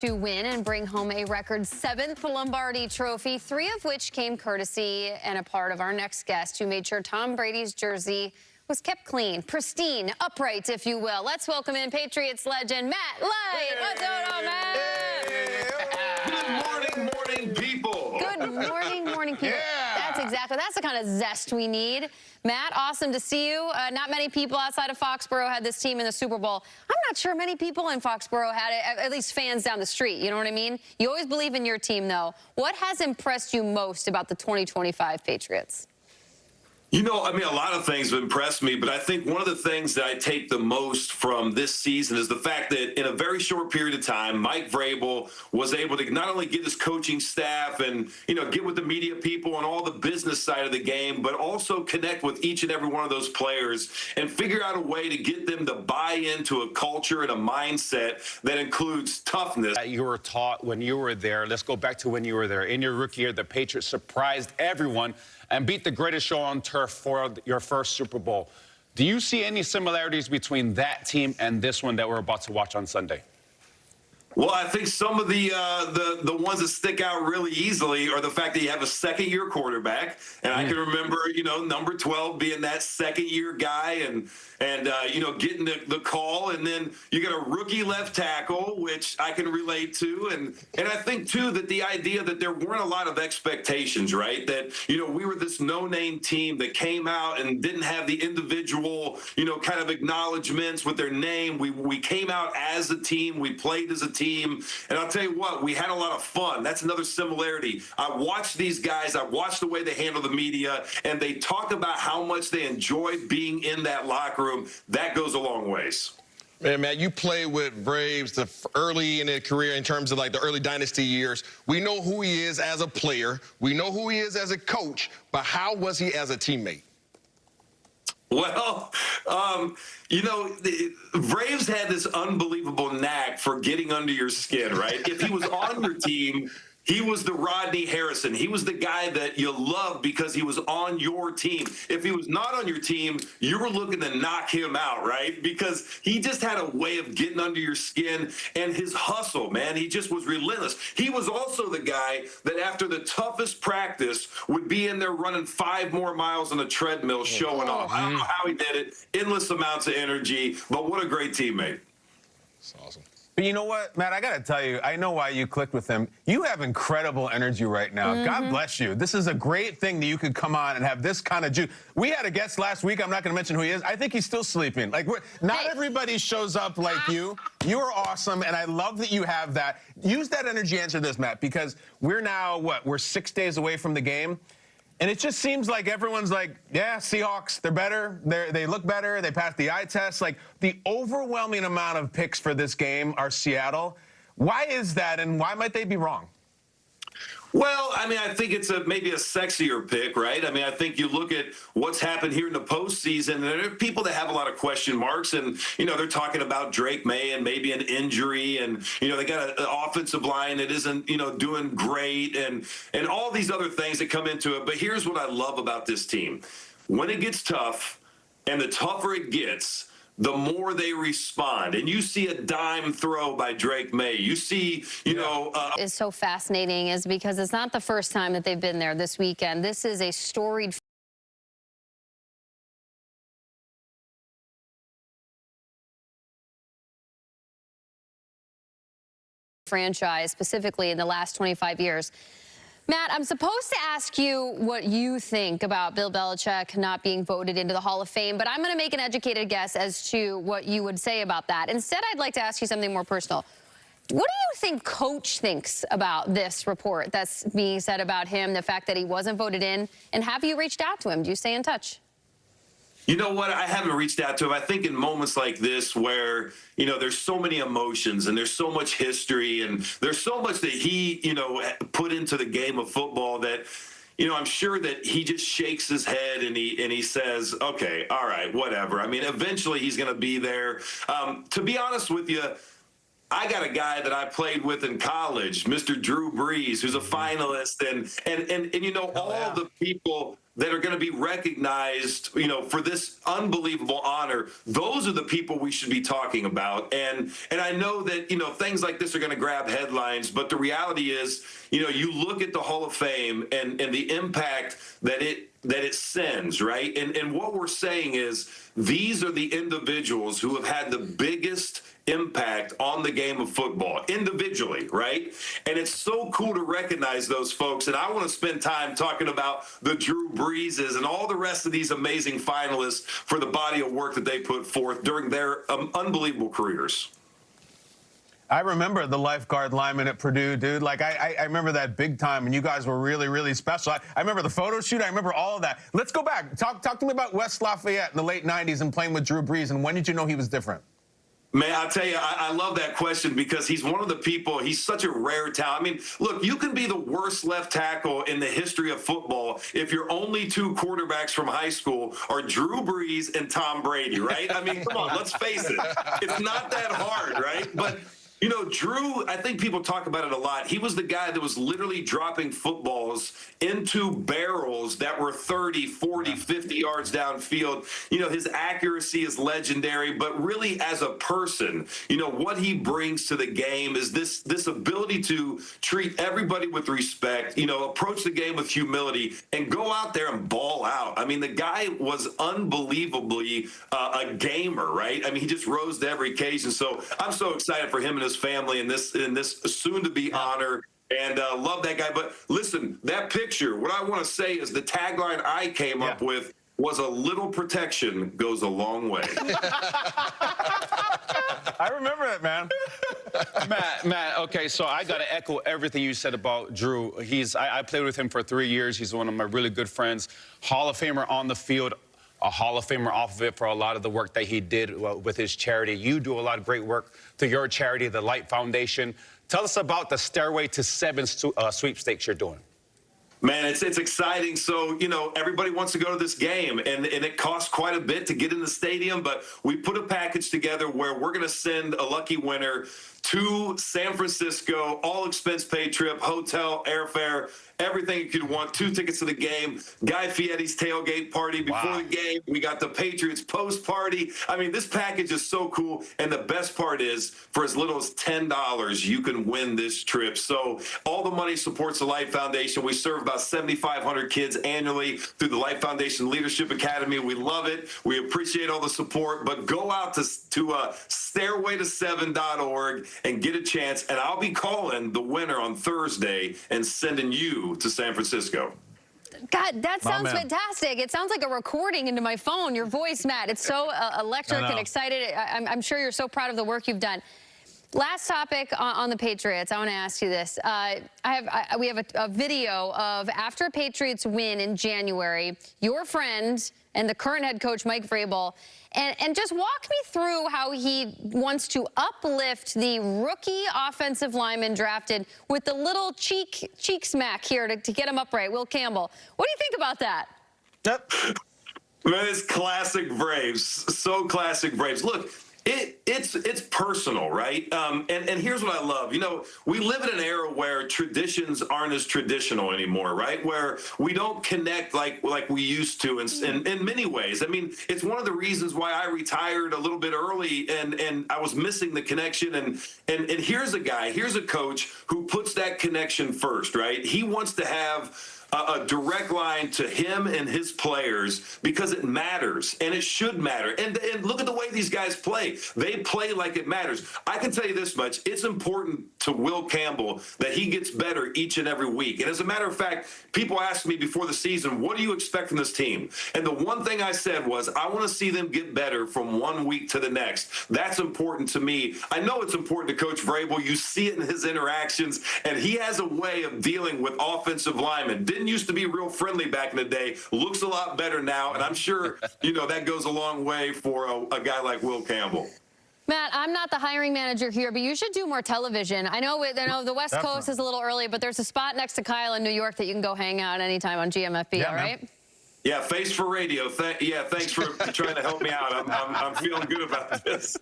To win and bring home a record 7th Lombardi trophy, 3 of which came courtesy and a part of our next guest who made sure Tom Brady's jersey was kept clean, pristine, upright, if you will. Let's welcome in Patriots legend Matt Light. What's going on, Matt? Good morning, people. Good morning, people. That's the kind of zest we need. Matt, awesome to see you. Not many people outside of Foxborough had this team in the Super Bowl. I'm not sure many people in Foxborough had it, at least fans down the street. You know what I mean? You always believe in your team, though. What has impressed you most about the 2025 Patriots? You know, I mean, a lot of things have impressed me, but I think one of the things that I take the most from this season is the fact that in a very short period of time, Mike Vrabel was able to not only get his coaching staff and, get with the media people and all the business side of the game, but also connect with each and every one of those players and figure out a way to get them to buy into a culture and a mindset that includes toughness. You were taught when you were there. Let's go back to when you were there. In your rookie year, the Patriots surprised everyone and beat the greatest show on turf for your first Super Bowl. Do you see any similarities between that team and this one that we're about to watch on Sunday? Well, I think some of the ones that stick out really easily are the fact that you have a second-year quarterback, and I can remember, number 12 being that second-year guy, and getting the call, and then you got a rookie left tackle, which I can relate to, and I think too that the idea that there weren't a lot of expectations, right? That we were this no-name team that came out and didn't have the individual, kind of acknowledgments with their name. We came out as a team, we played as a team, and I'll tell you what, we had a lot of fun. That's another similarity. I watched these guys, I watched the way they handle the media, and they talk about how much they enjoyed being in that locker room. That goes a long ways. Man, you play with Braves early in their career in terms of like the early dynasty years. We know who he is as a player. We know who he is as a coach, but how was he as a teammate? Well, the Braves had this unbelievable knack for getting under your skin, right? If he was on your team, he was the Rodney Harrison. He was the guy that you loved because he was on your team. If he was not on your team, you were looking to knock him out, right? Because he just had a way of getting under your skin, and his hustle, man, he just was relentless. He was also the guy that after the toughest practice would be in there running 5 more miles on the treadmill showing off. I don't know how he did it. Endless amounts of energy, but what a great teammate. That's awesome. But you know what, Matt, I got to tell you, I know why you clicked with him. You have incredible energy right now. God bless you. This is a great thing that you could come on and have this kind of juice. We had a guest last week. I'm not going to mention who he is. I think he's still sleeping. Like, not everybody shows up like you. You are awesome, and I love that you have that. Use that energy. Answer this, Matt, because we're now, we're 6 days away from the game. And it just seems like everyone's like, yeah, Seahawks, they're better. They look better. They passed the eye test. Like, the overwhelming amount of picks for this game are Seattle. Why is that, and why might they be wrong? Well, I mean, I think it's maybe a sexier pick, right? I mean, I think you look at what's happened here in the postseason, and there are people that have a lot of question marks, and, they're talking about Drake Maye and maybe an injury, and, they got an offensive line that isn't, doing great, and all these other things that come into it. But here's what I love about this team. When it gets tough, and the tougher it gets, the more they respond. And you see a dime throw by Drake Maye. You see, is so fascinating is because it's not the first time that they've been there this weekend. This is a storied franchise, specifically in the last 25 years. Matt, I'm supposed to ask you what you think about Bill Belichick not being voted into the Hall of Fame, but I'm going to make an educated guess as to what you would say about that. Instead, I'd like to ask you something more personal. What do you think Coach thinks about this report that's being said about him, the fact that he wasn't voted in, and have you reached out to him? Do you stay in touch? You know what? I haven't reached out to him. I think in moments like this where, there's so many emotions and there's so much history and there's so much that he, put into the game of football that, I'm sure that he just shakes his head and he says, okay, all right, whatever. I mean, eventually he's going to be there. To be honest with you, I got a guy that I played with in college, Mr. Drew Brees, who's a finalist, and you know, all the people that are going to be recognized, you know, for this unbelievable honor. Those are the people we should be talking about. And I know that, you know, things like this are going to grab headlines, but the reality is, you know, you look at the Hall of Fame and the impact that it sends, right? And what we're saying is these are the individuals who have had the biggest impact on the game of football individually, right? And it's so cool to recognize those folks. And I want to spend time talking about the Drew Breeses and all the rest of these amazing finalists for the body of work that they put forth during their unbelievable careers. I remember the lifeguard lineman at Purdue, dude. Like, I remember that big time, and you guys were really, really special. I remember the photo shoot. I remember all of that. Let's go back. Talk to me about West Lafayette in the late 90s and playing with Drew Brees, and when did you know he was different? Man, I'll tell you, I love that question because he's one of the people, he's such a rare talent. I mean, look, you can be the worst left tackle in the history of football if your only two quarterbacks from high school are Drew Brees and Tom Brady, right? I mean, come on, let's face it. It's not that hard, right? But you know, Drew, I think people talk about it a lot. He was the guy that was literally dropping footballs into barrels that were 30, 40, 50 yards downfield. You know, his accuracy is legendary, but really as a person, you know, what he brings to the game is this ability to treat everybody with respect, you know, approach the game with humility and go out there and ball out. I mean, the guy was unbelievably a gamer, right? I mean, he just rose to every occasion. So I'm so excited for him and his family in this soon-to-be honor, and love that guy. But listen, that picture, what I want to say is the tagline I came up with was "A little protection goes a long way." I remember it, man. Matt, okay, so I got to echo everything you said about Drew. I played with him for 3 years. He's one of my really good friends. Hall of Famer on the field, a Hall of Famer off of it for a lot of the work that he did with his charity. You do a lot of great work through your charity, the Light Foundation. Tell us about the Stairway to Seven sweepstakes you're doing. Man, it's exciting. So, you know, everybody wants to go to this game, and it costs quite a bit to get in the stadium, but we put a package together where we're going to send a lucky winner to San Francisco, all expense paid trip, hotel, airfare, everything you could want, 2 tickets to the game, Guy Fieri's tailgate party before the game. We got the Patriots post party. I mean, this package is so cool. And the best part is, for as little as $10, you can win this trip. So all the money supports the Life Foundation. We serve about 7,500 kids annually through the Life Foundation Leadership Academy. We love it. We appreciate all the support. But go out to stairwayto7.org and get a chance. And I'll be calling the winner on Thursday and sending you to San Francisco. God, that sounds fantastic. It sounds like a recording into my phone, your voice, Matt. It's so electric and excited. I'm sure you're so proud of the work you've done. Last topic on the Patriots. I want to ask you this. We have a video of after a Patriots win in January, your friend and the current head coach, Mike Vrabel, and just walk me through how he wants to uplift the rookie offensive lineman drafted with the little cheek smack here to get him upright, Will Campbell. What do you think about that? Yep. Man, it's classic Braves. So classic Braves. Look, it's personal, right? And here's what I love. You know, we live in an era where traditions aren't as traditional anymore, right? Where we don't connect like we used to in many ways. I mean, it's one of the reasons why I retired a little bit early and I was missing the connection. And here's a coach who puts that connection first, right? He wants to have a direct line to him and his players because it matters, and it should matter. And look at the way these guys play. They play like it matters. I can tell you this much. It's important to Will Campbell that he gets better each and every week. And as a matter of fact, people asked me before the season, what do you expect from this team? And the one thing I said was, I want to see them get better from one week to the next. That's important to me. I know it's important to Coach Vrabel. You see it in his interactions, and he has a way of dealing with offensive linemen. Didn't used to be real friendly back in the day. Looks a lot better now, and I'm sure, you know, that goes a long way for a guy like Will Campbell. Matt, I'm not the hiring manager here, but you should do more television. I know the West Coast is a little early, but there's a spot next to Kyle in New York that you can go hang out anytime on GMFB, all right? Yeah, face for radio. Thanks for trying to help me out. I'm feeling good about this.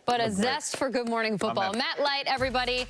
But a zest for Good Morning Football. Matt Light, everybody.